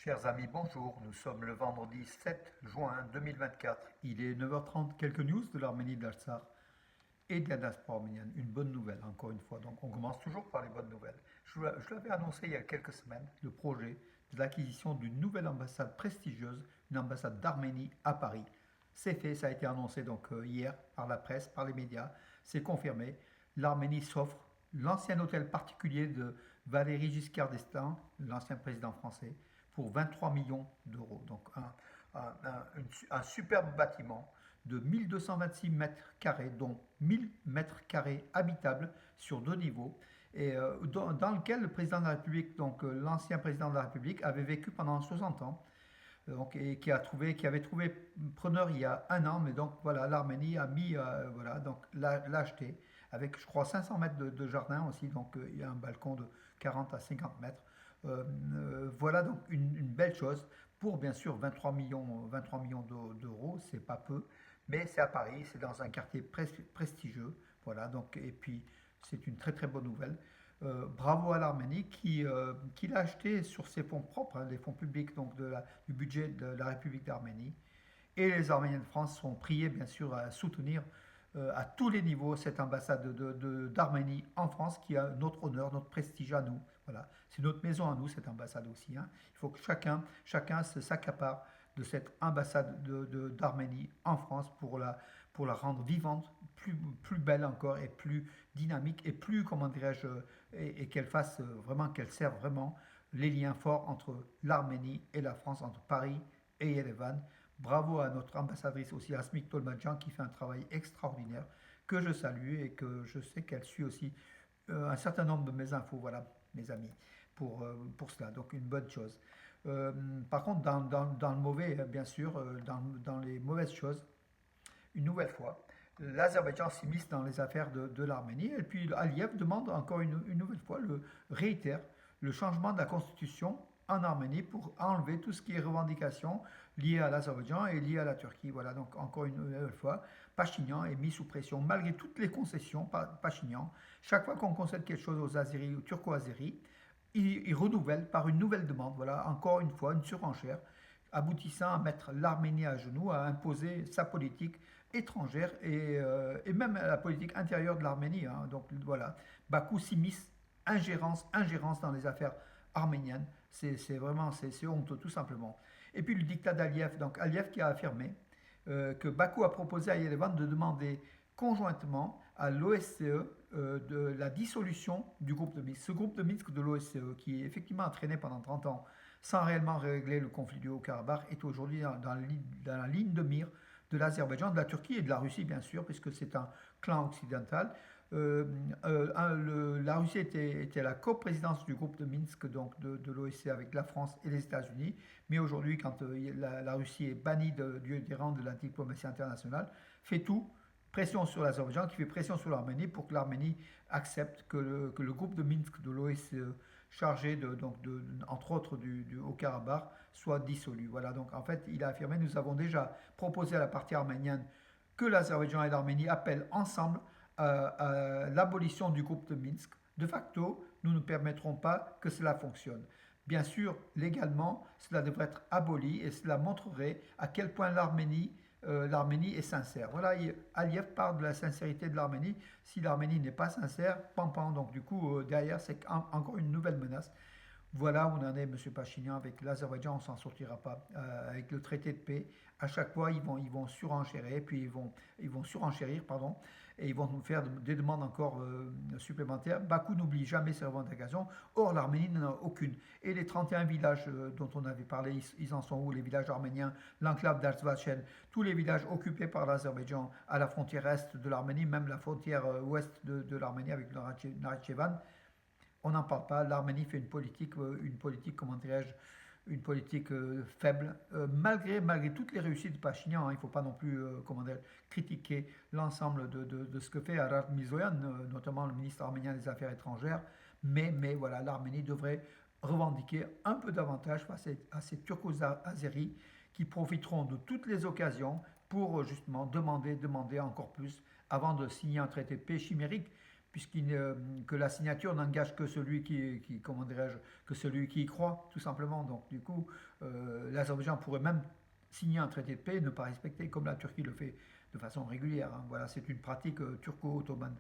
Chers amis, bonjour. Nous sommes le vendredi 7 juin 2024. Il est 9h30. Quelques news de l'Arménie, de l'Artsakh et de la diaspora arménienne. Une bonne nouvelle, encore une fois. Donc, on commence toujours par les bonnes nouvelles. Je l'avais annoncé il y a quelques semaines, le projet de l'acquisition d'une nouvelle ambassade prestigieuse, une ambassade d'Arménie à Paris. C'est fait, ça a été annoncé donc hier par la presse, par les médias. C'est confirmé. L'Arménie s'offre l'ancien hôtel particulier de Valéry Giscard d'Estaing, l'ancien président français, pour 23 millions d'euros. Donc un superbe bâtiment de 1226 mètres carrés, dont 1000 mètres carrés habitables sur deux niveaux, et dans lequel le président de la République, donc l'ancien président de la République, avait vécu pendant 60 ans, donc, et qui avait trouvé preneur il y a un an, mais donc voilà, l'Arménie a mis, voilà, donc l'a acheté avec, je crois, 500 mètres de jardin aussi, donc il y a un balcon de 40 à 50 mètres. Voilà donc une belle chose pour bien sûr 23 millions d'euros, c'est pas peu, mais c'est à Paris, c'est dans un quartier prestigieux, voilà, donc, et puis c'est une très très bonne nouvelle. Bravo à l'Arménie qui l'a acheté sur ses fonds propres, hein, les fonds publics donc du budget de la République d'Arménie. Et les Arméniens de France sont priés bien sûr à soutenir à tous les niveaux cette ambassade d'Arménie en France qui a notre honneur, notre prestige à nous. Voilà. C'est notre maison à nous, cette ambassade aussi, hein. Il faut que chacun s'accapare de cette ambassade d'Arménie en France pour la rendre vivante, plus belle encore et plus dynamique et plus, comment dirais-je, et qu'elle fasse vraiment, qu'elle serve vraiment les liens forts entre l'Arménie et la France, entre Paris et Yerevan. Bravo à notre ambassadrice aussi, Asmik Tolmadjan, qui fait un travail extraordinaire, que je salue et que je sais qu'elle suit aussi un certain nombre de mes infos, voilà, mes amis, pour cela. Donc une bonne chose. Par contre, dans le mauvais, bien sûr, dans les mauvaises choses, une nouvelle fois, l'Azerbaïdjan s'immisce dans les affaires de l'Arménie et puis Aliyev demande encore une nouvelle fois, réitère le changement de la constitution en Arménie pour enlever tout ce qui est revendication liées à l'Azerbaïdjan et liées à la Turquie. Voilà, donc encore une nouvelle fois, Pachinian est mis sous pression malgré toutes les concessions. Pachinian, chaque fois qu'on concède quelque chose aux Azeris, aux Turco-Azeris, il renouvelle par une nouvelle demande. Voilà, encore une fois, une surenchère aboutissant à mettre l'Arménie à genoux, à imposer sa politique étrangère et même la politique intérieure de l'Arménie, hein. Donc voilà, Bakou s'immisce, ingérence dans les affaires arméniennes, c'est vraiment, c'est honteux tout simplement. Et puis le dictat d'Aliyev, donc Aliyev qui a affirmé que Bakou a proposé à Yerevan de demander conjointement à l'OSCE de la dissolution du groupe de Minsk. Ce groupe de Minsk de l'OSCE, qui effectivement a traîné pendant 30 ans sans réellement régler le conflit du Haut-Karabakh, est aujourd'hui dans la ligne de mire de l'Azerbaïdjan, de la Turquie et de la Russie, bien sûr, puisque c'est un clan occidental. La Russie était à la coprésidence du groupe de Minsk, donc de l'OSCE avec la France et les États-Unis. Mais aujourd'hui, quand la Russie est bannie des rangs de la diplomatie internationale, fait tout, pression sur l'Azerbaïdjan, qui fait pression sur l'Arménie pour que l'Arménie accepte que le groupe de Minsk de l'OSCE, chargé entre autres du Haut-Karabakh, soit dissolu. Voilà, donc en fait, il a affirmé, nous avons déjà proposé à la partie arménienne que l'Azerbaïdjan et l'Arménie appellent ensemble à l'abolition du groupe de Minsk. De facto, nous ne permettrons pas que cela fonctionne. Bien sûr, légalement, cela devrait être aboli et cela montrerait à quel point l'Arménie est sincère. Voilà, Aliyev parle de la sincérité de l'Arménie. Si l'Arménie n'est pas sincère, pam, donc du coup, derrière, c'est encore une nouvelle menace. Voilà où on en est, M. Pachinian, avec l'Azerbaïdjan, on ne s'en sortira pas. Avec le traité de paix, à chaque fois, ils vont surenchérir, puis ils vont surenchérir, pardon, et ils vont nous faire des demandes encore supplémentaires. Bakou n'oublie jamais ses revendications, or l'Arménie n'en a aucune. Et les 31 villages dont on avait parlé, ils en sont où? Les villages arméniens, l'enclave d'Arzbachen, tous les villages occupés par l'Azerbaïdjan à la frontière est de l'Arménie, même la frontière ouest de l'Arménie avec le Nakhitchevan. On n'en parle pas. L'Arménie fait une politique, comment dirais-je, une politique faible, malgré toutes les réussites de Pachinian, hein. Il ne faut pas non plus comment dire, critiquer l'ensemble de ce que fait Arar Mizoyan, notamment le ministre arménien des Affaires étrangères, mais voilà, l'Arménie devrait revendiquer un peu davantage face à ces Turco-Azéris qui profiteront de toutes les occasions pour justement demander encore plus avant de signer un traité de paix chimérique, que la signature n'engage que celui comment dirais-je, que celui qui y croit, tout simplement. Donc, du coup, l'Azerbaïdjan pourrait même signer un traité de paix et ne pas respecter, comme la Turquie le fait de façon régulière, hein. Voilà, c'est une pratique turco-ottomane.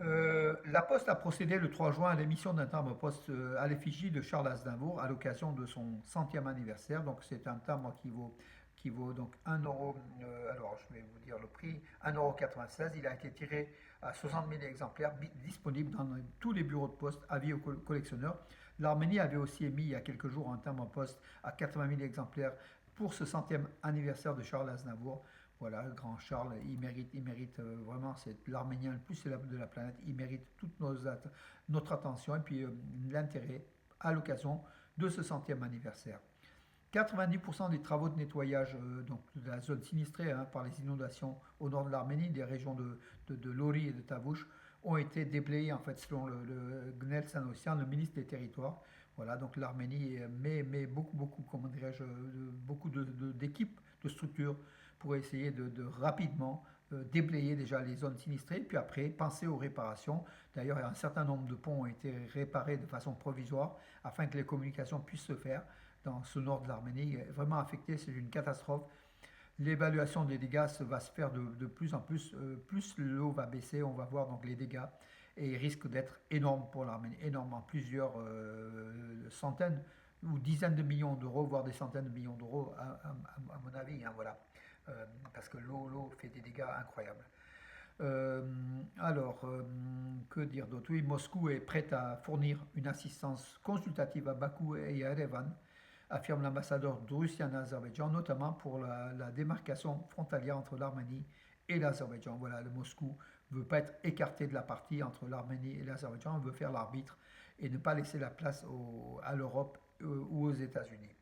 La Poste a procédé le 3 juin à l'émission d'un timbre-poste à l'effigie de Charles Aznavour à l'occasion de son centième anniversaire. Donc c'est un timbre qui vaut donc 1 euro, alors je vais vous dire le prix, 1,96 €. Il a été tiré à 60 000 exemplaires disponibles dans tous les bureaux de poste, avis aux collectionneurs. L'Arménie avait aussi émis il y a quelques jours un timbre-poste à 80 000 exemplaires pour ce centième anniversaire de Charles Aznavour. Voilà, le grand Charles, il mérite vraiment, c'est l'Arménien le plus célèbre de la planète, il mérite toute notre attention et puis l'intérêt à l'occasion de ce centième anniversaire. 90% des travaux de nettoyage donc de la zone sinistrée hein, par les inondations au nord de l'Arménie, des régions de Lori et de Tavouche, ont été déblayés en fait selon le Gnel Sanossian, le ministre des Territoires. Voilà, donc l'Arménie met beaucoup, comment dirais-je, beaucoup d'équipes, de structures pour essayer de rapidement déblayer déjà les zones sinistrées, puis après penser aux réparations. D'ailleurs, un certain nombre de ponts ont été réparés de façon provisoire afin que les communications puissent se faire dans ce nord de l'Arménie, vraiment affecté, c'est une catastrophe. L'évaluation des dégâts va se faire de plus en plus, plus l'eau va baisser, on va voir donc les dégâts, et ils risquent d'être énormes pour l'Arménie, énormes, en plusieurs centaines ou dizaines de millions d'euros, voire des centaines de millions d'euros, à mon avis, hein, voilà. Parce que l'eau fait des dégâts incroyables. Euh, que dire d'autre? Oui, Moscou est prête à fournir une assistance consultative à Bakou et à Erevan, affirme l'ambassadeur de Russie en Azerbaïdjan, notamment pour la démarcation frontalière entre l'Arménie et l'Azerbaïdjan. Voilà, le Moscou ne veut pas être écarté de la partie entre l'Arménie et l'Azerbaïdjan, il veut faire l'arbitre et ne pas laisser la place à l'Europe ou aux États-Unis.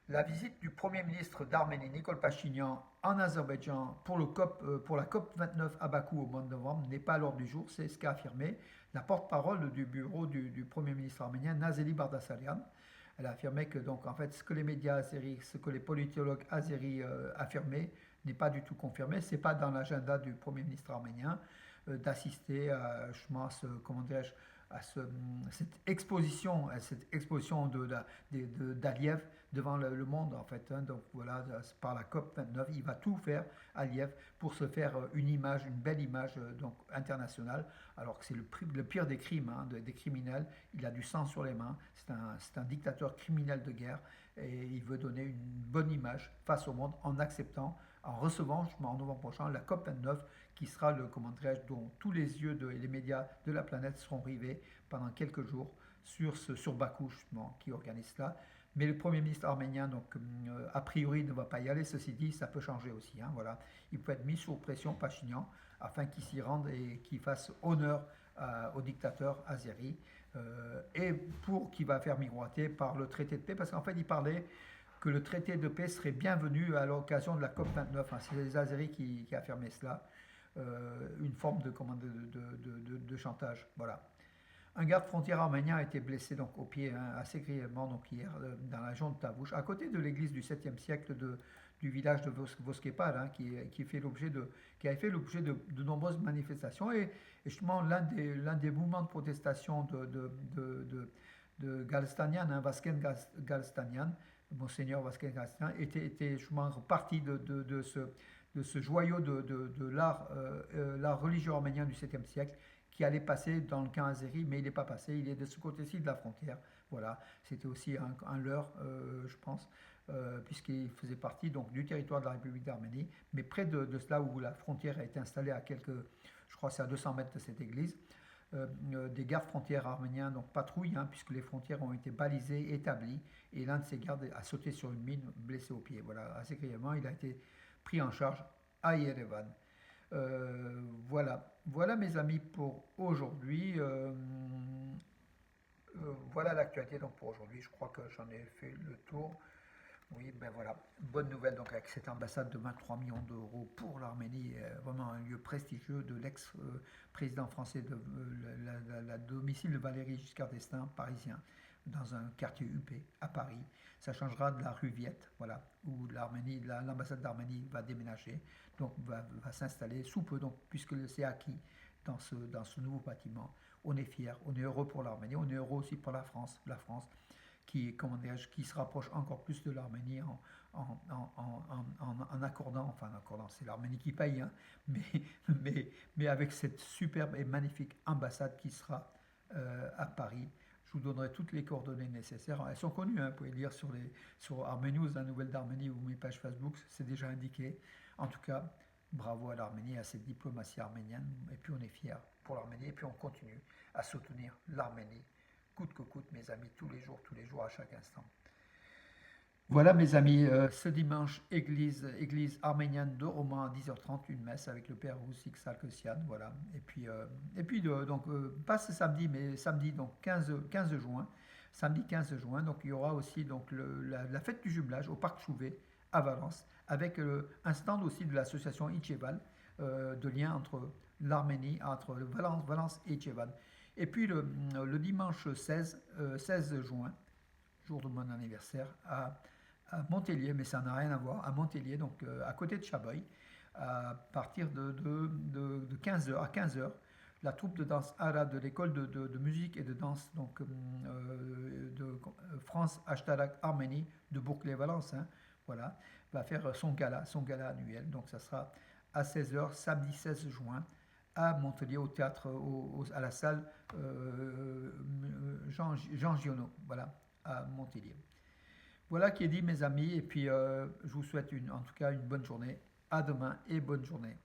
La visite du Premier ministre d'Arménie, Nikol Pachinian, en Azerbaïdjan pour la COP 29 à Bakou au mois de novembre n'est pas à l'ordre du jour, c'est ce qu'a affirmé la porte-parole du bureau du Premier ministre arménien, Nazeli Bardasarian. Elle a affirmé que donc en fait ce que les médias azéris, ce que les politologues azéris affirmaient n'est pas du tout confirmé. C'est pas dans l'agenda du Premier ministre arménien d'assister à, je pense, comment dirais-je, cette exposition d'Aliyev devant le monde en fait. Hein. Donc voilà, par la COP 29, il va tout faire Aliyev pour se faire une image, une belle image donc internationale, alors que c'est le pire des crimes, hein, des criminels. Il a du sang sur les mains. C'est un dictateur criminel de guerre et il veut donner une bonne image face au monde en acceptant, en recevant en novembre prochain la COP 29 qui sera comment dont tous les yeux et les médias de la planète seront rivés pendant quelques jours sur Bakou justement qui organise cela. Mais le Premier ministre arménien, donc, a priori, ne va pas y aller. Ceci dit, ça peut changer aussi. Hein, voilà. Il peut être mis sous pression, Pachinian, afin qu'il s'y rende et qu'il fasse honneur au dictateur azéri. Et pour qu'il va faire miroiter par le traité de paix, parce qu'en fait, il parlait que le traité de paix serait bienvenu à l'occasion de la COP 29. Hein, c'est les Azéris qui affirmaient cela. Une forme de chantage. Voilà. Un garde frontière arménien a été blessé donc, au pied hein, assez grièvement donc, hier dans la région de Tavouche, à côté de l'église du 7e siècle du village de Voskepal, hein, qui avait fait l'objet de nombreuses manifestations. Et justement, l'un des mouvements de protestation de Galstanian, hein, Vasken Galstanian, Monseigneur Vasken Galstanian, était justement parti de ce joyau de l'art religieux arménien du 7e siècle qui allait passer dans le camp azéri, mais il n'est pas passé, il est de ce côté-ci de la frontière. Voilà, c'était aussi un leurre, je pense, puisqu'il faisait partie donc, du territoire de la République d'Arménie, mais près de cela où la frontière a été installée à je crois c'est à 200 mètres de cette église. Des gardes frontières arméniens donc patrouillent, hein, puisque les frontières ont été balisées, établies, et l'un de ces gardes a sauté sur une mine, blessé au pied. Voilà, assez grièvement, il a été pris en charge à Yerevan. Voilà mes amis pour aujourd'hui. Voilà l'actualité donc pour aujourd'hui. Je crois que j'en ai fait le tour. Oui, ben voilà, bonne nouvelle donc avec cette ambassade de 23 millions d'euros pour l'Arménie, vraiment un lieu prestigieux de l'ex-président français de la domicile de Valéry Giscard d'Estaing, parisien, dans un quartier huppé à Paris. Ça changera de la rue Viette, voilà, où l'ambassade d'Arménie va déménager, donc va s'installer sous peu, donc, puisque c'est acquis dans ce nouveau bâtiment. On est fiers, on est heureux pour l'Arménie, on est heureux aussi pour la France qui, comment qui se rapproche encore plus de l'Arménie en accordant, enfin en accordant, c'est l'Arménie qui paye, hein, mais, mais avec cette superbe et magnifique ambassade qui sera à Paris. Je vous donnerai toutes les coordonnées nécessaires. Elles sont connues, hein, vous pouvez lire sur Arménews, la nouvelle d'Arménie ou mes pages Facebook, c'est déjà indiqué. En tout cas, bravo à l'Arménie, à cette diplomatie arménienne. Et puis on est fiers pour l'Arménie et puis on continue à soutenir l'Arménie, coûte que coûte, mes amis, tous les jours, à chaque instant. Voilà mes amis, ce dimanche, église arménienne de Roman à 10h30, une messe avec le père Roussik Sarkisian, voilà. Et puis donc, pas ce samedi, mais samedi donc 15 juin, samedi 15 juin, donc il y aura aussi donc la fête du jumelage au parc Chouvet à Valence, avec un stand aussi de l'association Icheval, de lien entre l'Arménie, entre Valence et Icheval. Et puis le dimanche 16 juin, jour de mon anniversaire, à Montélier, mais ça n'a rien à voir, à Montélier, donc à côté de Chabreuil, à partir de 15h à 15h, la troupe de danse arabe de l'école de musique et de danse donc, de France Ashtarak Arménie de Bourg-les-Valence, hein, voilà, va faire son gala annuel. Donc ça sera à 16h, samedi 16 juin, à Montpellier, au théâtre, à la salle Jean Giono, voilà, à Montpellier. Voilà qui est dit, mes amis, et puis je vous souhaite en tout cas une bonne journée. À demain et bonne journée.